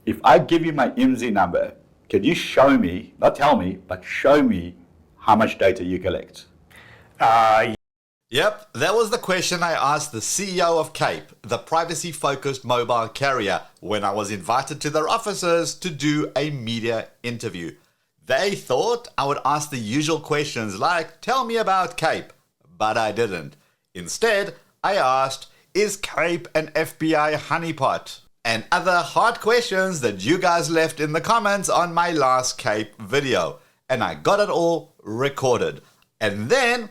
If I give you my Imsi number, can you show me, not tell me, but show me how much data you collect? Yep, that was the question I asked the CEO of Cape, the privacy-focused mobile carrier, when I was invited to their offices to do a media interview. They thought I would ask the usual questions like, tell me about Cape, but I didn't. Instead, I asked, is Cape an FBI honeypot? And other hard questions that you guys left in the comments on my last Cape video. And I got it all recorded. And then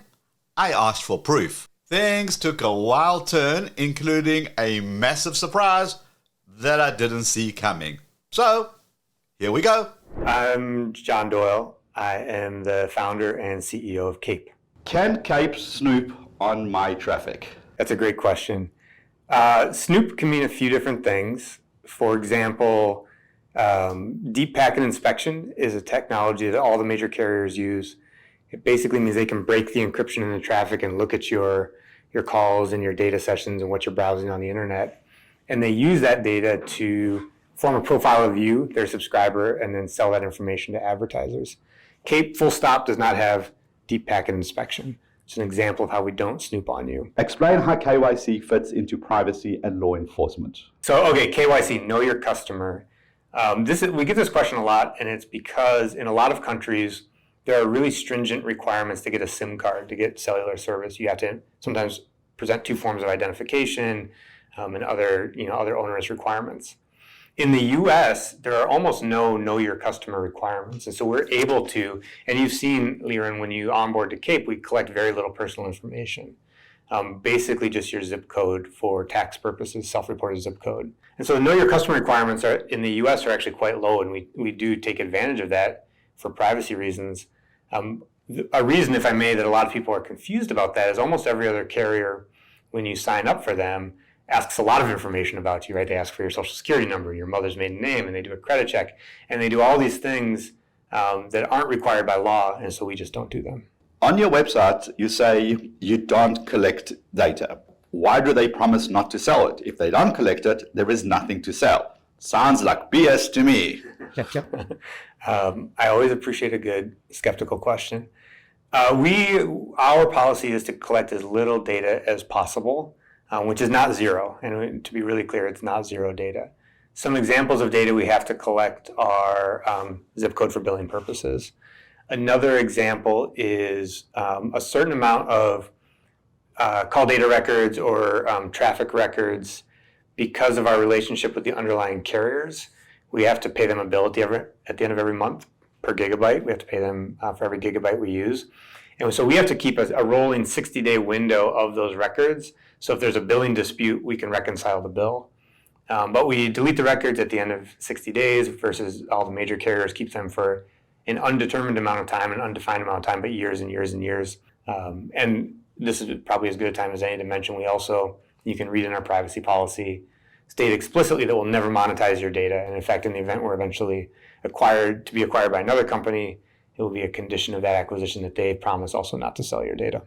I asked for proof. Things took a wild turn, including a massive surprise that I didn't see coming. So, here we go. I'm John Doyle. I am the founder and CEO of Cape. Can Cape snoop on my traffic? That's a great question. Snoop can mean a few different things. For example, deep packet inspection is a technology that all the major carriers use. It basically means they can break the encryption in the traffic and look at your calls and your data sessions and what you're browsing on the internet. And they use that data to form a profile of you, their subscriber, and then sell that information to advertisers. Cape full stop does not have deep packet inspection. It's an example of how we don't snoop on you. Explain how KYC fits into privacy and law enforcement. So, okay, KYC, know your customer. We get this question a lot, and it's because in a lot of countries, there are really stringent requirements to get a SIM card, to get cellular service. You have to sometimes present 2 forms of identification and other onerous requirements. In the US, there are almost no know your customer requirements. And so we're able to, and you've seen, Liron, when you onboard to Cape, we collect very little personal information. Basically just your zip code for tax purposes, self-reported zip code. And so know your customer requirements in the US are actually quite low, and we do take advantage of that for privacy reasons. A reason, if I may, that a lot of people are confused about that is almost every other carrier, when you sign up for them, asks a lot of information about you, right? They ask for your social security number, your mother's maiden name, and they do a credit check, and they do all these things that aren't required by law, and so we just don't do them. On your website, you say you don't collect data. Why do they promise not to sell it? If they don't collect it, there is nothing to sell. Sounds like BS to me. I always appreciate a good skeptical question. Our policy is to collect as little data as possible, which is not zero. And to be really clear, it's not zero data. Some examples of data we have to collect are zip code for billing purposes. Another example is a certain amount of call data records or traffic records. Because of our relationship with the underlying carriers, we have to pay them a bill at the end of every month per gigabyte. We have to pay them for every gigabyte we use. And so we have to keep a rolling 60-day window of those records. So if there's a billing dispute, we can reconcile the bill. But we delete the records at the end of 60 days versus all the major carriers keep them for an undetermined amount of time, an undefined amount of time, but years and years and years. And this is probably as good a time as any to mention, you can read in our privacy policy, state explicitly that we'll never monetize your data. And in fact, in the event we're eventually acquired by another company, it will be a condition of that acquisition that they promise also not to sell your data.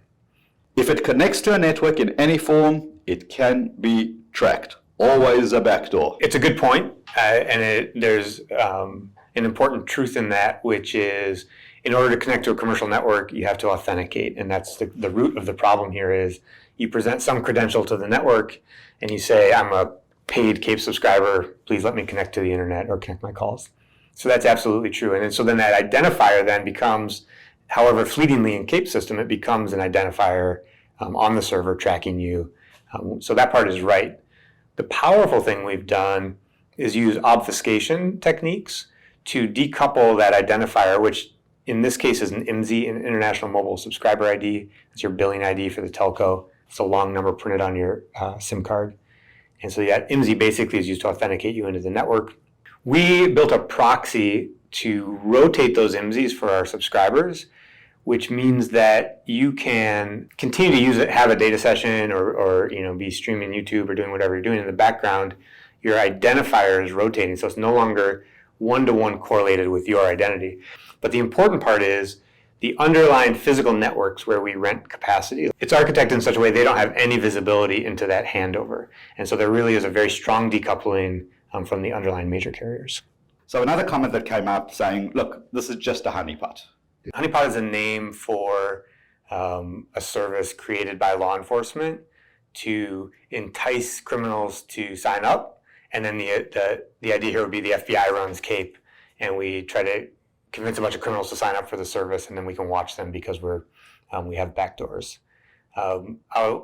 If it connects to a network in any form, it can be tracked. Always a backdoor. It's a good point, and there's an important truth in that, which is in order to connect to a commercial network, you have to authenticate, and that's the root of the problem here is you present some credential to the network, and you say, I'm a paid Cape subscriber, please let me connect to the internet or connect my calls. So that's absolutely true. And so then that identifier then becomes, however fleetingly in Cape's system, it becomes an identifier on the server tracking you. So that part is right. The powerful thing we've done is use obfuscation techniques to decouple that identifier, which in this case is an Imsi, an International Mobile Subscriber ID. It's your billing ID for the telco. It's a long number printed on your SIM card. And so that Imsi basically is used to authenticate you into the network. We built a proxy to rotate those Imsis for our subscribers, which means that you can continue to use it, have a data session or be streaming YouTube or doing whatever you're doing in the background. Your identifier is rotating, so it's no longer one-to-one correlated with your identity. But the important part is the underlying physical networks where we rent capacity, it's architected in such a way they don't have any visibility into that handover. And so there really is a very strong decoupling from the underlying major carriers. So another comment that came up saying, look, this is just a honeypot. Honeypot is a name for a service created by law enforcement to entice criminals to sign up. And then the idea here would be the FBI runs CAPE, and we try to convince a bunch of criminals to sign up for the service, and then we can watch them because we have backdoors. I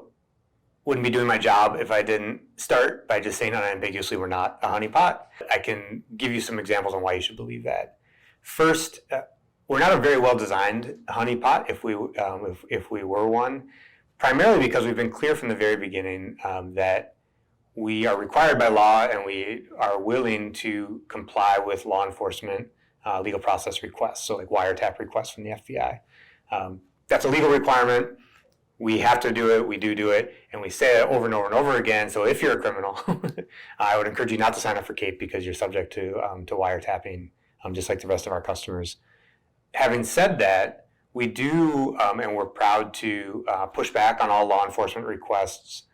wouldn't be doing my job if I didn't start by just saying unambiguously we're not a honeypot. I can give you some examples on why you should believe that. First, we're not a very well-designed honeypot if we were one, primarily because we've been clear from the very beginning that we are required by law and we are willing to comply with law enforcement legal process requests, so like wiretap requests from the FBI. That's a legal requirement. We have to do it, we do it, and we say it over and over and over again. So if you're a criminal, I would encourage you not to sign up for CAPE because you're subject to wiretapping, just like the rest of our customers. Having said that, we do, and we're proud to push back on all law enforcement requests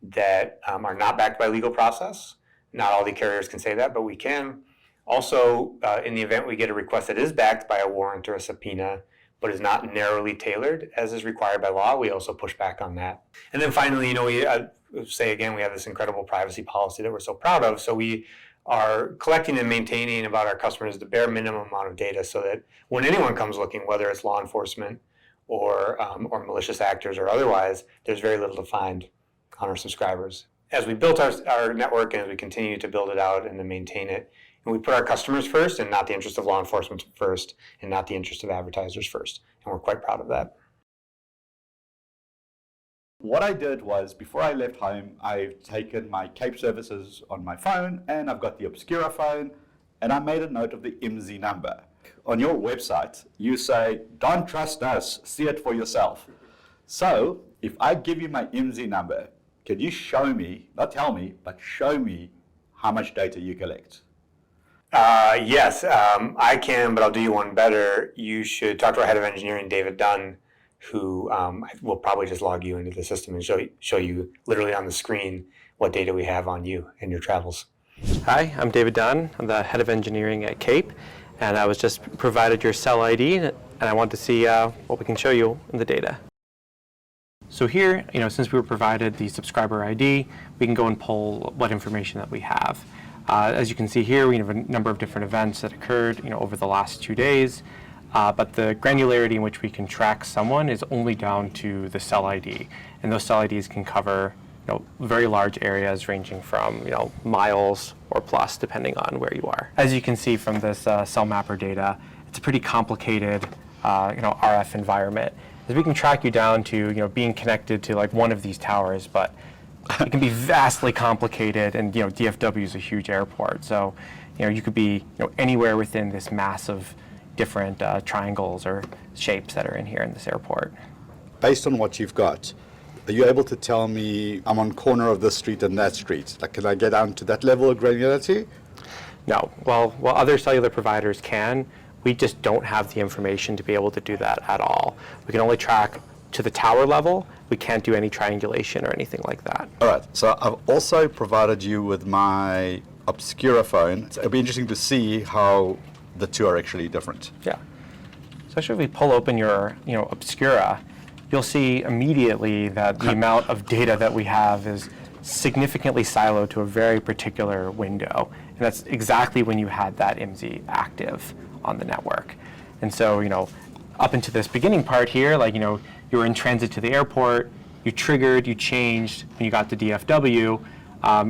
that are not backed by legal process. Not all the carriers can say that, but we can. Also, in the event we get a request that is backed by a warrant or a subpoena, but is not narrowly tailored as is required by law, we also push back on that. And then finally, we say again, we have this incredible privacy policy that we're so proud of. So we are collecting and maintaining about our customers the bare minimum amount of data so that when anyone comes looking, whether it's law enforcement or malicious actors or otherwise, there's very little to find on our subscribers. As we built our network and as we continue to build it out and to maintain it, and we put our customers first and not the interest of law enforcement first and not the interest of advertisers first. And we're quite proud of that. What I did was, before I left home, I've taken my CAPE services on my phone, and I've got the Obscura phone, and I made a note of the Imsi number. On your website, you say, don't trust us, see it for yourself. So, if I give you my Imsi number, can you show me, not tell me, but show me how much data you collect? Yes, I can, but I'll do you one better. You should talk to our head of engineering, David Dunn, who will probably just log you into the system and show you literally on the screen what data we have on you and your travels. Hi, I'm David Dunn. I'm the head of engineering at CAPE, and I was just provided your cell ID, and I wanted to see what we can show you in the data. So here, since we were provided the subscriber ID, we can go and pull what information that we have. As you can see here, we have a number of different events that occurred, over the last 2 days. But the granularity in which we can track someone is only down to the cell ID, and those cell IDs can cover, very large areas ranging from, miles or plus, depending on where you are. As you can see from this cell mapper data, it's a pretty complicated, RF environment. As we can track you down to, being connected to like one of these towers, but it can be vastly complicated, and DFW is a huge airport, so you could be anywhere within this massive different triangles or shapes that are in here in this airport. Based on what you've got, are you able to tell me I'm on corner of this street and that street? Like, can I get down to that level of granularity? No. Well, other cellular providers can. We just don't have the information to be able to do that at all. We can only track to the tower level. We can't do any triangulation or anything like that. All right, so I've also provided you with my Obscura phone. So it'll be interesting to see how the two are actually different. Yeah. So actually, if we pull open your, Obscura, you'll see immediately that the amount of data that we have is significantly siloed to a very particular window. And that's exactly when you had that Imsi active on the network. And so, up into this beginning part here, like, you were in transit to the airport, you triggered, you changed, when you got to DFW.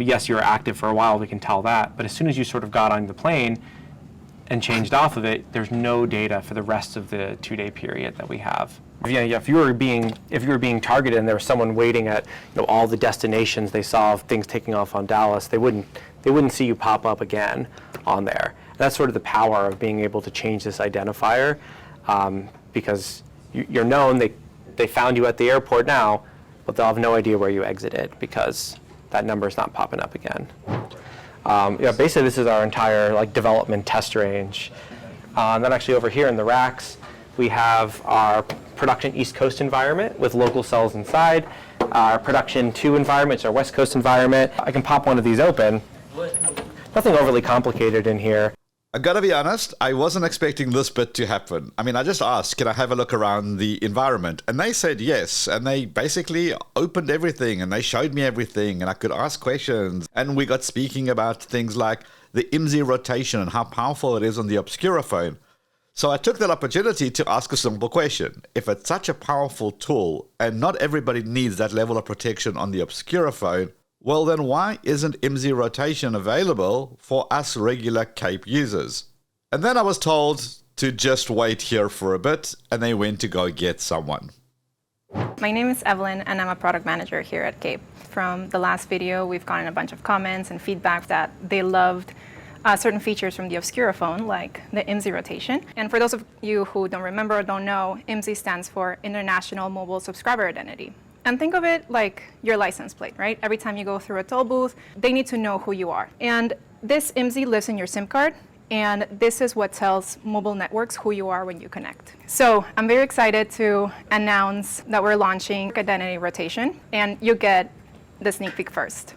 Yes, you were active for a while, we can tell that, but as soon as you sort of got on the plane and changed off of it, there's no data for the rest of the 2-day period that we have. If you were being targeted and there was someone waiting at all the destinations they saw of things taking off on Dallas, they wouldn't see you pop up again on there. And that's sort of the power of being able to change this identifier, because you're known. They found you at the airport now, but they'll have no idea where you exited because that number is not popping up again. Basically, this is our entire development test range. And then actually over here in the racks, we have our production East Coast environment with local cells inside. Our production 2 environment is our West Coast environment. I can pop one of these open nothing overly complicated in here. I gotta be honest, I wasn't expecting this bit to happen. I mean, I just asked, can I have a look around the environment? And they said yes. And they basically opened everything and they showed me everything and I could ask questions. And we got speaking about things like the Imsi rotation and how powerful it is on the Obscura phone. So I took that opportunity to ask a simple question. If it's such a powerful tool and not everybody needs that level of protection on the Obscura phone, well then why isn't Imsi rotation available for us regular Cape users? And then I was told to just wait here for a bit and they went to go get someone. My name is Evelyn and I'm a product manager here at Cape. From the last video, we've gotten a bunch of comments and feedback that they loved certain features from the Obscura phone, like the Imsi rotation. And for those of you who don't remember or don't know, Imsi stands for International Mobile Subscriber Identity. And think of it like your license plate, right? Every time you go through a toll booth, they need to know who you are. And this Imsi lives in your SIM card, and this is what tells mobile networks who you are when you connect. So I'm very excited to announce that we're launching Identity Rotation, and you get the sneak peek first.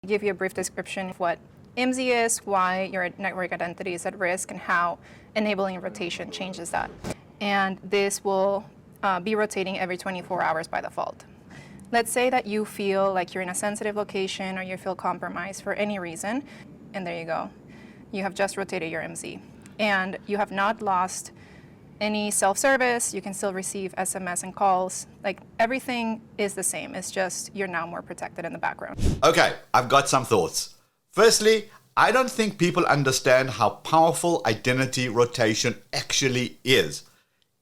I'll give you a brief description of what Imsi is, why your network identity is at risk, and how enabling rotation changes that. And this will be rotating every 24 hours by default. Let's say that you feel like you're in a sensitive location or you feel compromised for any reason, and there you go. You have just rotated your Imsi, and you have not lost any self-service. You can still receive SMS and calls. Like, everything is the same. It's just you're now more protected in the background. Okay, I've got some thoughts. Firstly, I don't think people understand how powerful identity rotation actually is.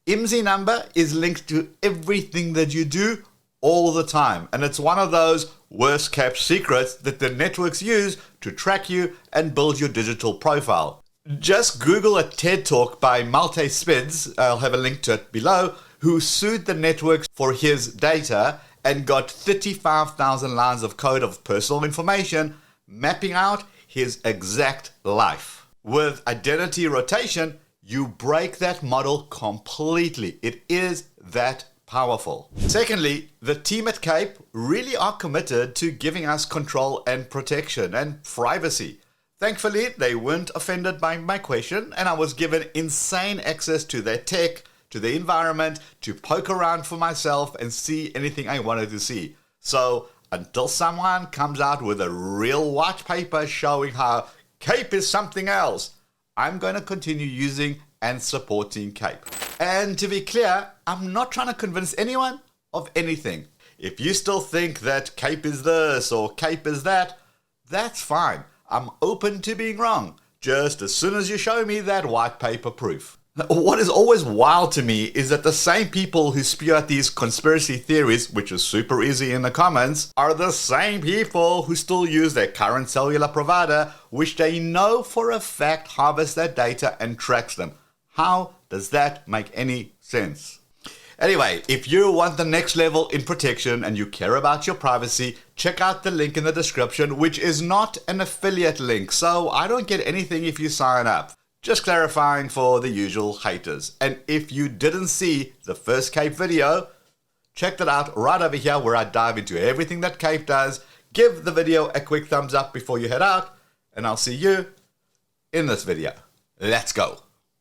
Imsi number is linked to everything that you do all the time. And it's one of those worst kept secrets that the networks use to track you and build your digital profile. Just Google a TED Talk by Malte Spitz, I'll have a link to it below, who sued the networks for his data and got 35,000 lines of code of personal information mapping out his exact life. With identity rotation, you break that model completely. It is that powerful. Secondly, the team at Cape really are committed to giving us control and protection and privacy. Thankfully, they weren't offended by my question, and I was given insane access to their tech, to the environment, to poke around for myself and see anything I wanted to see. So until someone comes out with a real white paper showing how Cape is something else, I'm going to continue using and supporting Cape. And to be clear, I'm not trying to convince anyone of anything. If you still think that Cape is this or Cape is that, that's fine. I'm open to being wrong, just as soon as you show me that white paper proof. What is always wild to me is that the same people who spew out these conspiracy theories, which is super easy in the comments, are the same people who still use their current cellular provider, which they know for a fact harvests their data and tracks them. How does that make any sense? Anyway, if you want the next level in protection and you care about your privacy, check out the link in the description, which is not an affiliate link, so I don't get anything if you sign up. Just clarifying for the usual haters. And if you didn't see the first Cape video, check that out right over here where I dive into everything that Cape does. Give the video a quick thumbs up before you head out, and I'll see you in this video. Let's go.